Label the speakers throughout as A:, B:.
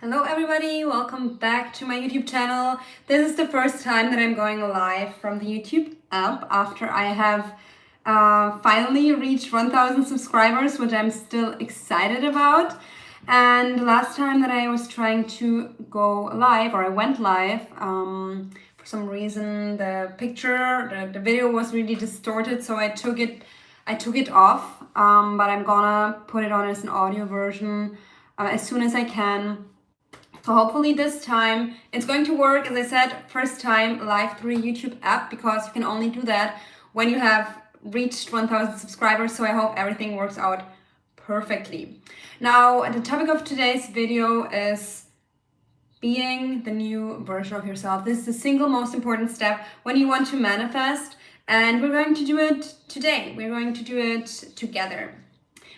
A: Hello everybody, welcome back to my YouTube channel. This is the first time that I'm going live from the YouTube app after I have finally reached 1,000 subscribers, which I'm still excited about. And the last time that I was trying to go live, or I went live, for some reason the video was really distorted, so I took it off, but I'm gonna put it on as an audio version as soon as I can. So hopefully this time it's going to work. As I said, first time live through a YouTube app, because you can only do that when you have reached 1,000 subscribers. So I hope everything works out perfectly. Now, the topic of today's video is being the new version of yourself. This is the single most important step when you want to manifest, and we're going to do it today. We're going to do it together.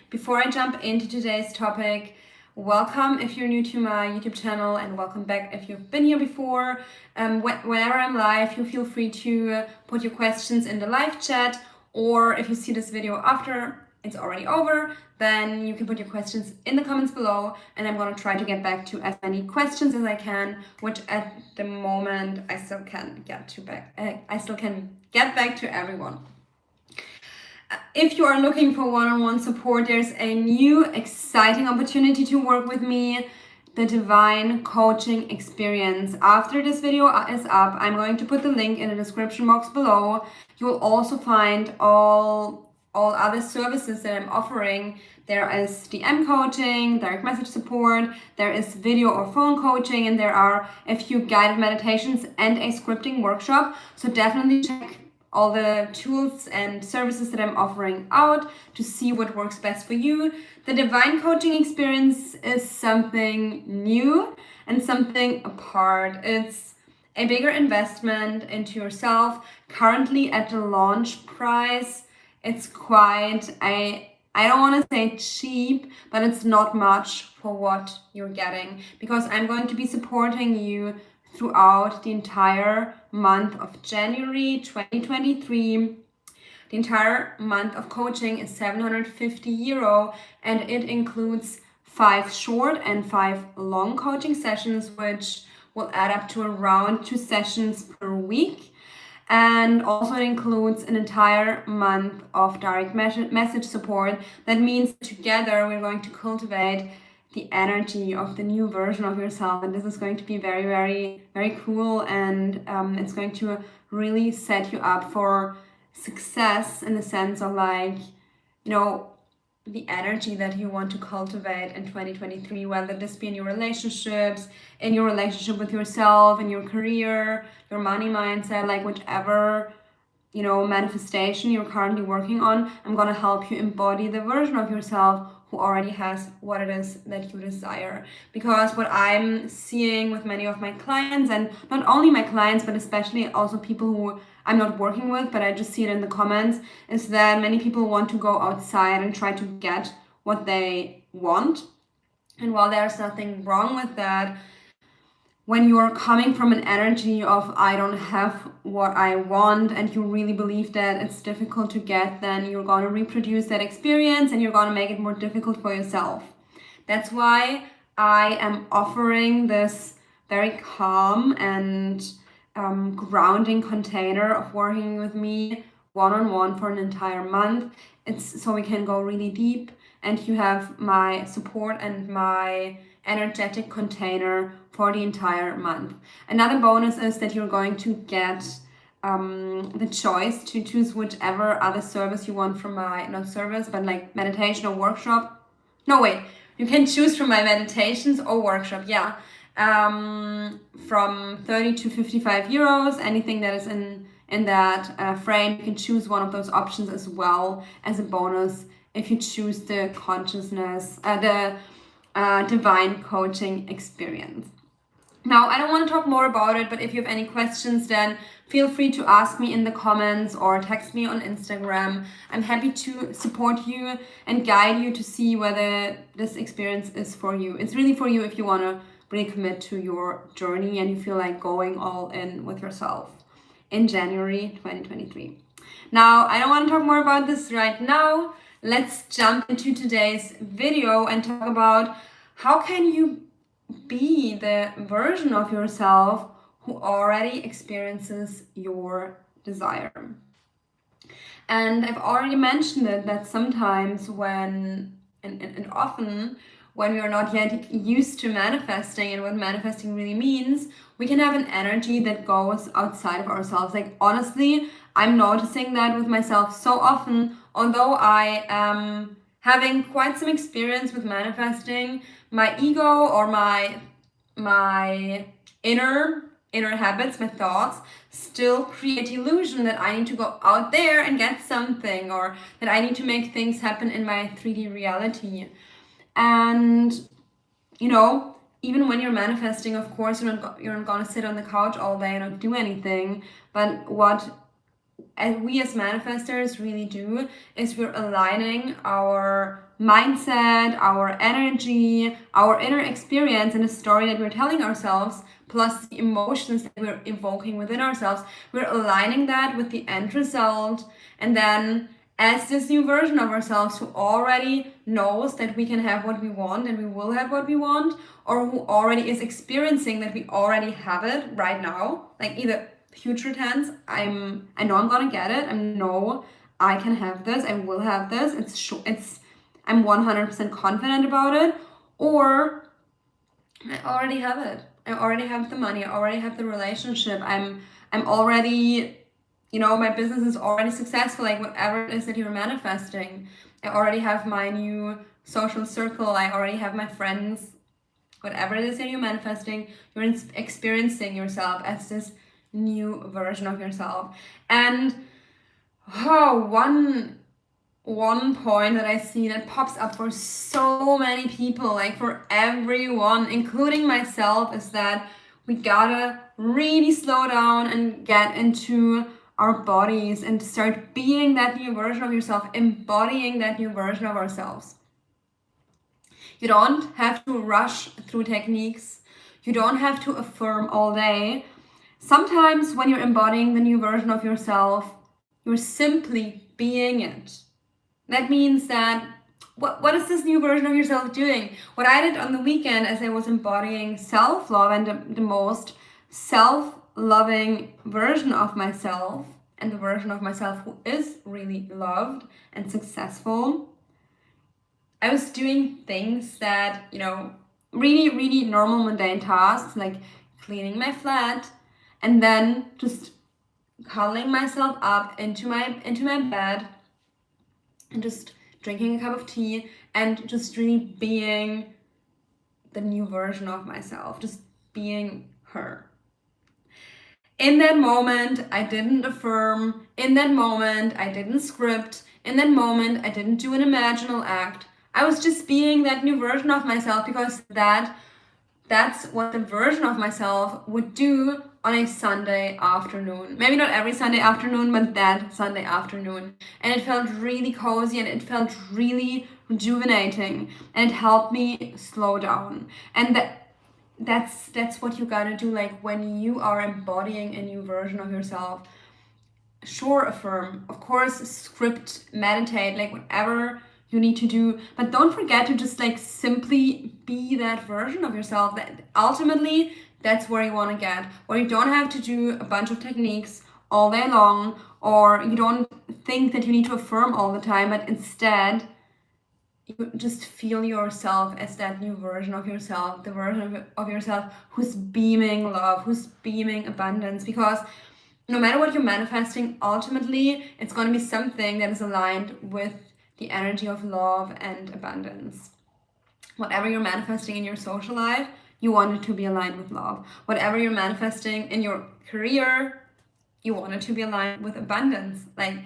A: Before I jump into today's topic, welcome if you're new to my YouTube channel, and welcome back if you've been here before. Whenever I'm live, you feel free to put your questions in the live chat, or if you see this video after it's already over, then you can put your questions in the comments below, and I'm gonna try to get back to as many questions as I can, which at the moment I still can get back to everyone. If you are looking for one-on-one support, there's a new exciting opportunity to work with me, the Divine Coaching Experience. After this video is up, I'm going to put the link in the description box below. You will also find all other services that I'm offering. There is DM coaching, direct message support, there is video or phone coaching, and there are a few guided meditations and a scripting workshop. So definitely check all the tools and services that I'm offering out to see what works best for you. The Divine Coaching Experience is something new and something apart. It's a bigger investment into yourself. Currently at the launch price, it's quite I don't want to say cheap, but it's not much for what you're getting, because I'm going to be supporting you throughout the entire month of January 2023. The entire month of coaching is €750, and it includes 5 short and 5 long coaching sessions, which will add up to around 2 sessions per week. And also it includes an entire month of direct message support. That means together we're going to cultivate the energy of the new version of yourself, and this is going to be very, very, very cool, and it's going to really set you up for success in the sense of, like, you know, the energy that you want to cultivate in 2023, whether this be in your relationships, in your relationship with yourself, in your career, your money mindset, like whichever manifestation you're currently working on. I'm gonna help you embody the version of yourself who already has what it is that you desire. Because what I'm seeing with many of my clients, and not only my clients, but especially also people who I'm not working with, but I just see it in the comments, is that many people want to go outside and try to get what they want. And while there's nothing wrong with that, when you're coming from an energy of I don't have what I want, and you really believe that it's difficult to get, then you're going to reproduce that experience and you're going to make it more difficult for yourself. That's why I am offering this very calm and grounding container of working with me one-on-one for an entire month. It's so we can go really deep, and you have my support and my energetic container for the entire month. Another bonus is that you're going to get the choice to choose whichever other service you want from my, not service, but like meditation or workshop. No, wait, you can choose from my meditations or workshop, yeah. From 30 to 55 euros, anything that is in that frame. You can choose one of those options as well as a bonus if you choose the Divine Coaching Experience. Now, I don't want to talk more about it, but if you have any questions, then feel free to ask me in the comments or text me on Instagram. I'm happy to support you and guide you to see whether this experience is for you. It's really for you if you want to really commit to your journey and you feel like going all in with yourself in January 2023. Now, I don't want to talk more about this right now. Let's jump into today's video and talk about how can you be the version of yourself who already experiences your desire. And I've already mentioned it that sometimes and often when we are not yet used to manifesting and what manifesting really means, we can have an energy that goes outside of ourselves. Like, honestly, I'm noticing that with myself so often, although I am having quite some experience with manifesting, my ego or my inner habits, my thoughts, still create illusion that I need to go out there and get something, or that I need to make things happen in my 3D reality. And even when you're manifesting, of course, you're not gonna sit on the couch all day and not do anything. But what we as manifestors really do is we're aligning our mindset, our energy, our inner experience, and the story that we're telling ourselves, plus the emotions that we're evoking within ourselves. We're aligning that with the end result, and then as this new version of ourselves who already knows that we can have what we want and we will have what we want, or who already is experiencing that we already have it right now, like either future tense, I know I'm gonna get it. I know I can have this. I will have this. I'm 100% confident about it. Or I already have it. I already have the money. I already have the relationship. I'm already, my business is already successful. Like, whatever it is that you're manifesting, I already have my new social circle. I already have my friends. Whatever it is that you're manifesting, you're experiencing yourself as this new version of yourself. And one point that I see that pops up for so many people, like for everyone, including myself, is that we gotta really slow down and get into our bodies and start being that new version of yourself, embodying that new version of ourselves. You don't have to rush through techniques. You don't have to affirm all day. Sometimes when you're embodying the new version of yourself, you're simply being it. That means that what is this new version of yourself doing? What I did on the weekend as I was embodying self-love and the most self-loving version of myself, and the version of myself who is really loved and successful, I was doing things that, really, really normal mundane tasks, like cleaning my flat, and then just cuddling myself up into my bed and just drinking a cup of tea and just really being the new version of myself, just being her. In that moment, I didn't affirm. In that moment, I didn't script. In that moment, I didn't do an imaginal act. I was just being that new version of myself because that's what the version of myself would do on a Sunday afternoon. Maybe not every Sunday afternoon, but that Sunday afternoon. And it felt really cozy and it felt really rejuvenating, and it helped me slow down. And that's what you gotta do, like when you are embodying a new version of yourself. Sure, affirm, of course, script, meditate, like whatever you need to do, but don't forget to just like simply be that version of yourself. That ultimately, that's where you want to get, where you don't have to do a bunch of techniques all day long, or you don't think that you need to affirm all the time, but instead you just feel yourself as that new version of yourself, the version of yourself who's beaming love, who's beaming abundance. Because no matter what you're manifesting, ultimately it's going to be something that is aligned with the energy of love and abundance. Whatever you're manifesting in your social life, you want it to be aligned with love. Whatever you're manifesting in your career, you want it to be aligned with abundance. Like,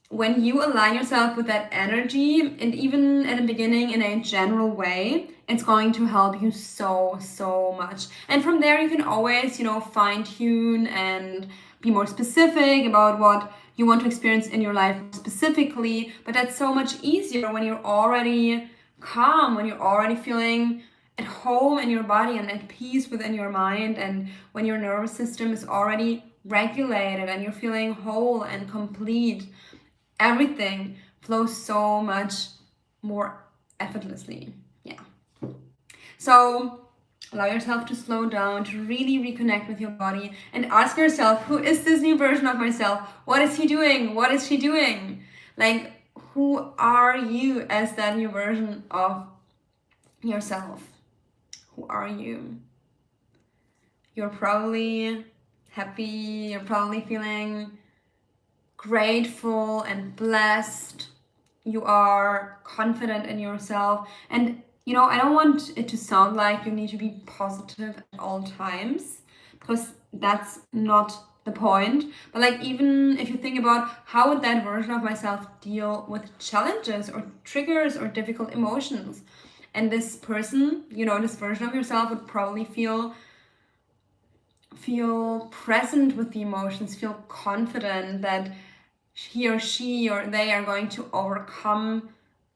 A: when you align yourself with that energy, and even at the beginning in a general way, it's going to help you so much. And from there, you can always, fine tune and be more specific about what you want to experience in your life specifically. But that's so much easier when you're already calm, when you're already feeling at home in your body and at peace within your mind, and when your nervous system is already regulated and you're feeling whole and complete. Everything flows so much more effortlessly. Yeah. So Allow yourself to slow down, to really reconnect with your body, and ask yourself, who is this new version of myself? What is he doing? What is she doing? Like, who are you as that new version of yourself? Who are you? You're probably happy, you're probably feeling grateful and blessed. You are confident in yourself. And I don't want it to sound like you need to be positive at all times, because that's not the point. But like, even if you think about how would that version of myself deal with challenges or triggers or difficult emotions, and this person, this version of yourself would probably feel present with the emotions, feel confident that he or she or they are going to overcome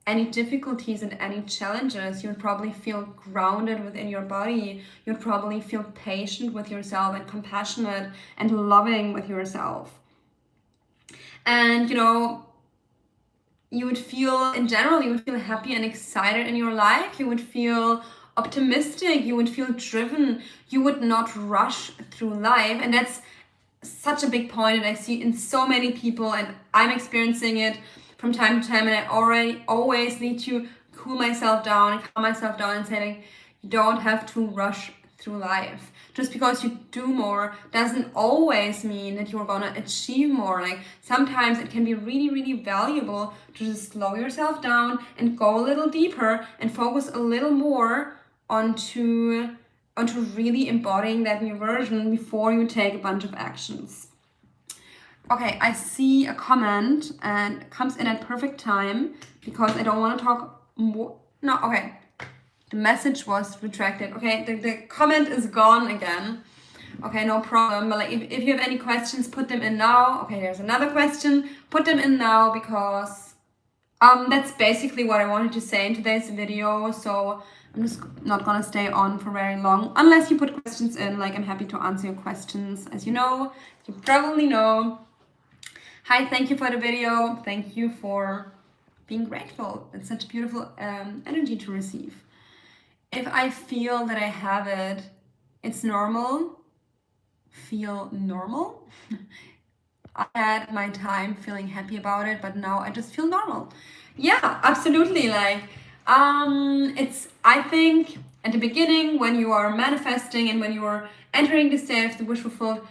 A: any difficulties and any challenges. You'll probably feel grounded within your body. You'll probably feel patient with yourself and compassionate and loving with yourself. And you would feel, in general, you would feel happy and excited in your life. You would feel optimistic. You would feel driven. You would not rush through life. And that's such a big point that I see in so many people, and I'm experiencing it from time to time, and I always need to cool myself down and calm myself down and say, like, you don't have to rush through life. Just because you do more doesn't always mean that you're gonna achieve more. Like, sometimes it can be really, really valuable to just slow yourself down and go a little deeper and focus a little more onto really embodying that new version before you take a bunch of actions. Okay, I see a comment and it comes in at perfect time because I don't want to talk more. No, okay. The message was retracted. Okay, the comment is gone again. Okay, no problem. But like, if you have any questions, put them in now. Okay, there's another question. Put them in now, because that's basically what I wanted to say in today's video. So I'm just not gonna stay on for very long unless you put questions in. Like, I'm happy to answer your questions. As you probably know. Hi, thank you for the video. Thank you for being grateful. It's such beautiful energy to receive. If I feel that I have it, it's normal. Feel normal. I had my time feeling happy about it, but now I just feel normal. Yeah, absolutely. Like, I think at the beginning, when you are manifesting and when you are entering the state of the wish fulfilled,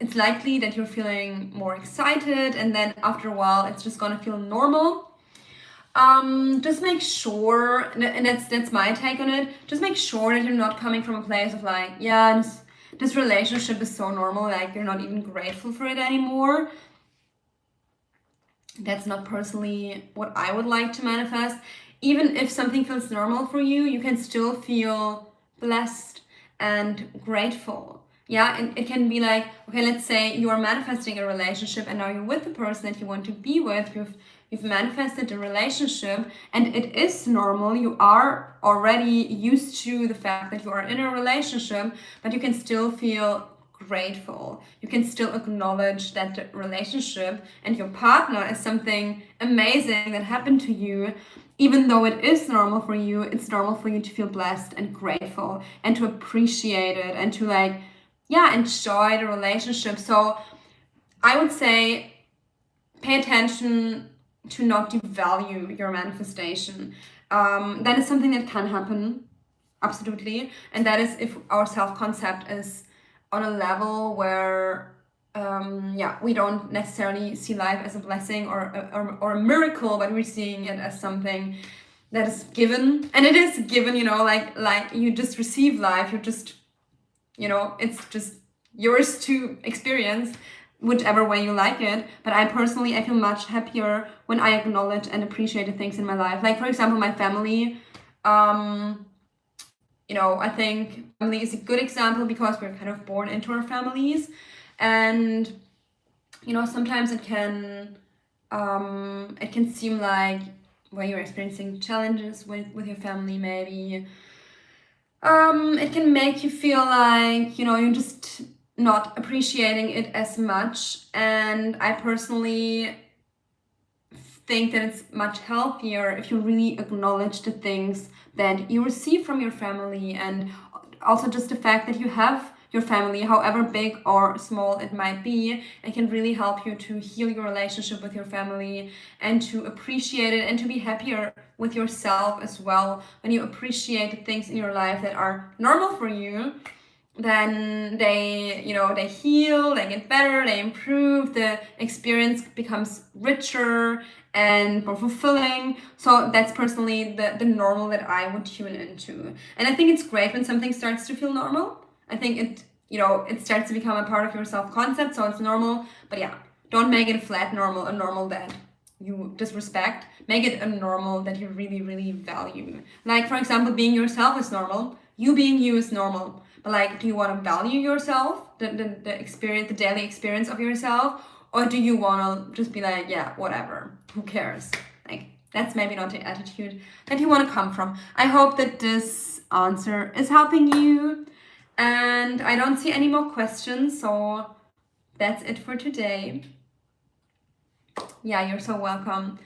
A: it's likely that you're feeling more excited, and then after a while, it's just gonna feel normal. Just make sure, and that's my take on it, just make sure that you're not coming from a place of like, yeah, this relationship is so normal, like you're not even grateful for it anymore. That's not personally what I would like to manifest. Even if something feels normal for you, you can still feel blessed and grateful. Yeah, and it can be like, okay, let's say you are manifesting a relationship and now you're with the person that you want to be with. You've manifested a relationship and it is normal. You are already used to the fact that you are in a relationship, but you can still feel grateful. You can still acknowledge that the relationship and your partner is something amazing that happened to you. Even though it is normal for you, it's normal for you to feel blessed and grateful and to appreciate it and to enjoy the relationship. So I would say pay attention to not devalue your manifestation. That is something that can happen, absolutely. And that is if our self-concept is on a level where we don't necessarily see life as a blessing or a miracle, but we're seeing it as something that is given. And it is given, like you just receive life. You're just, it's just yours to experience whichever way you like it. But I feel much happier when I acknowledge and appreciate the things in my life. Like, for example, my family. I think family is a good example because we're kind of born into our families, and sometimes it can seem like when you're experiencing challenges with your family, maybe it can make you feel like you're just not appreciating it as much. And I personally think that it's much healthier if you really acknowledge the things that you receive from your family and also just the fact that you have your family, however big or small it might be, it can really help you to heal your relationship with your family and to appreciate it and to be happier with yourself as well. When you appreciate the things in your life that are normal for you, then they heal, they get better, they improve, the experience becomes richer and more fulfilling. So that's personally the normal that I would tune into. And I think it's great when something starts to feel normal. I think it starts to become a part of your self-concept, so it's normal. But yeah, don't make it a flat normal, a normal that you disrespect. Make it a normal that you really, really value. Like, for example, being yourself is normal. You being you is normal. But like, do you want to value yourself, the experience, the daily experience of yourself? Or do you want to just be like, yeah, whatever, who cares? Like, that's maybe not the attitude that you want to come from. I hope that this answer is helping you. And I don't see any more questions, so that's it for today. Yeah, you're so welcome.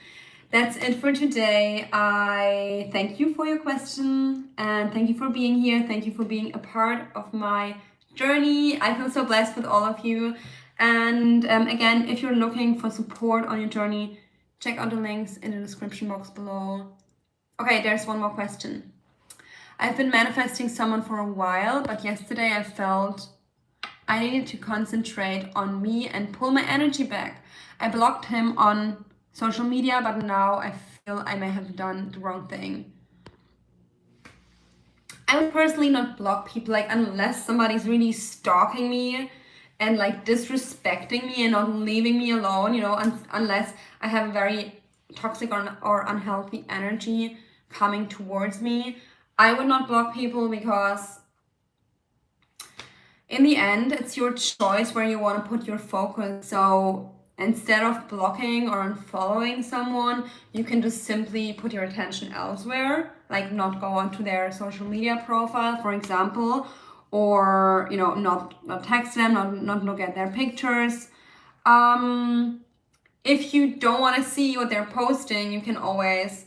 A: That's it for today. I thank you for your question and thank you for being here. Thank you for being a part of my journey. I feel so blessed with all of you. And again, if you're looking for support on your journey, check out the links in the description box below. Okay, there's one more question. I've been manifesting someone for a while, but yesterday I felt I needed to concentrate on me and pull my energy back. I blocked him on social media, but now I feel I may have done the wrong thing. I would personally not block people, like, unless somebody's really stalking me and like disrespecting me and not leaving me alone, unless I have a very toxic or unhealthy energy coming towards me. I would not block people because in the end, it's your choice where you want to put your focus. So instead of blocking or unfollowing someone, you can just simply put your attention elsewhere, like not go onto their social media profile, for example, or not text them, not look at their pictures. If you don't want to see what they're posting, you can always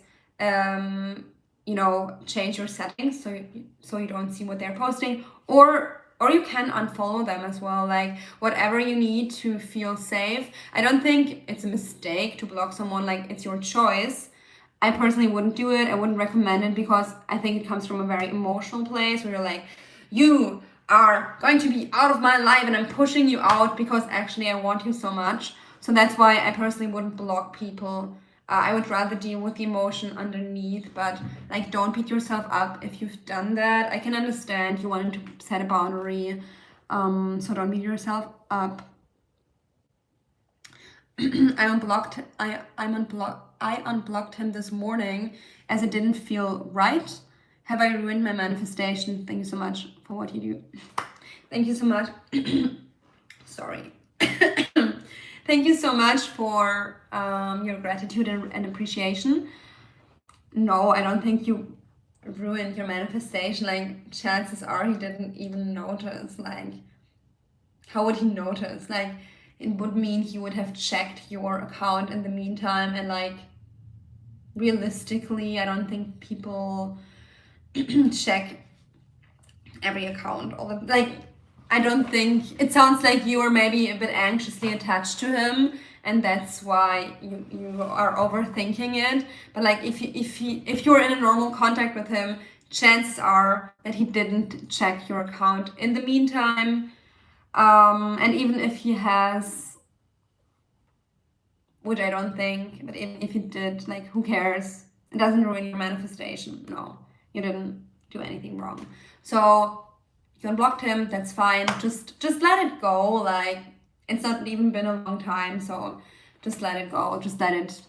A: change your settings so you don't see what they're posting, or you can unfollow them as well, like whatever you need to feel safe. I don't think it's a mistake to block someone, like it's your choice. I personally wouldn't do it. I wouldn't recommend it because I think it comes from a very emotional place where you're like, you are going to be out of my life and I'm pushing you out because actually I want you so much. So that's why I personally wouldn't block people. I would rather deal with the emotion underneath, but like, don't beat yourself up if you've done that. I can understand you wanted to set a boundary, so don't beat yourself up. I unblocked him this morning as it didn't feel right. Have I ruined my manifestation? Thank you so much for what you do. Thank you so much. Sorry. Thank you so much for your gratitude and appreciation. No, I don't think you ruined your manifestation. Like, chances are he didn't even notice. Like, how would he notice? Like, it would mean he would have checked your account in the meantime, and like, realistically, I don't think people check every account I don't think, it sounds like you are maybe a bit anxiously attached to him and that's why you are overthinking it. But like, if you're in a normal contact with him, chances are that he didn't check your account in the meantime. And even if he has, which I don't think, but if he did, like, who cares? It doesn't ruin your manifestation. No, you didn't do anything wrong. So you unblocked him, that's fine. Just let it go. Like, it's not even been a long time, so just let it go. Just let it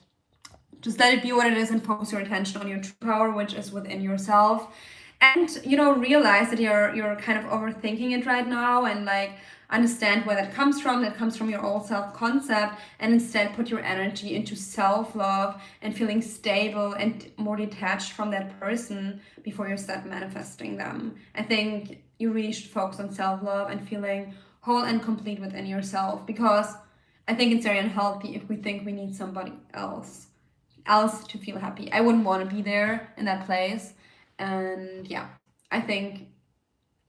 A: be what it is and focus your attention on your true power, which is within yourself. And realize that you're kind of overthinking it right now, and like, understand where that comes from. That comes from your old self-concept, and instead put your energy into self-love and feeling stable and more detached from that person before you start manifesting them. I think you really should focus on self-love and feeling whole and complete within yourself, because I think it's very unhealthy if we think we need somebody else to feel happy. I wouldn't want to be there in that place. And yeah, I think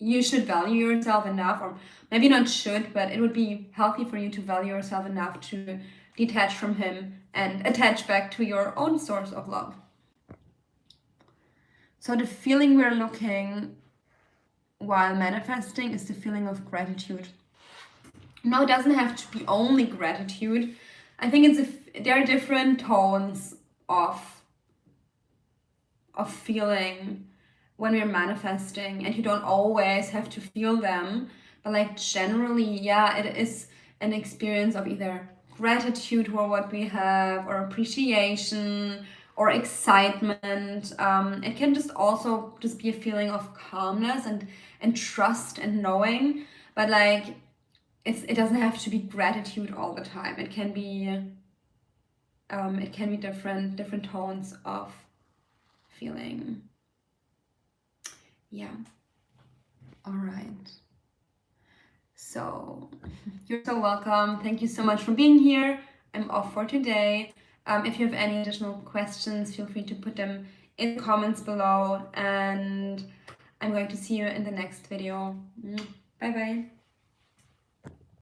A: you should value yourself enough, or maybe not should, but it would be healthy for you to value yourself enough to detach from him and attach back to your own source of love. So the feeling we're looking while manifesting is the feeling of gratitude. No, it doesn't have to be only gratitude. I think there are different tones of feeling when we're manifesting, and you don't always have to feel them, but like generally, yeah, it is an experience of either gratitude for what we have, or appreciation, or excitement. It can just also just be a feeling of calmness and trust and knowing, but like it doesn't have to be gratitude all the time. It can be different tones of feeling. Yeah. All right. So you're so welcome. Thank you so much for being here. I'm off for today. If you have any additional questions, feel free to put them in the comments below, and I'm going to see you in the next video. Bye bye.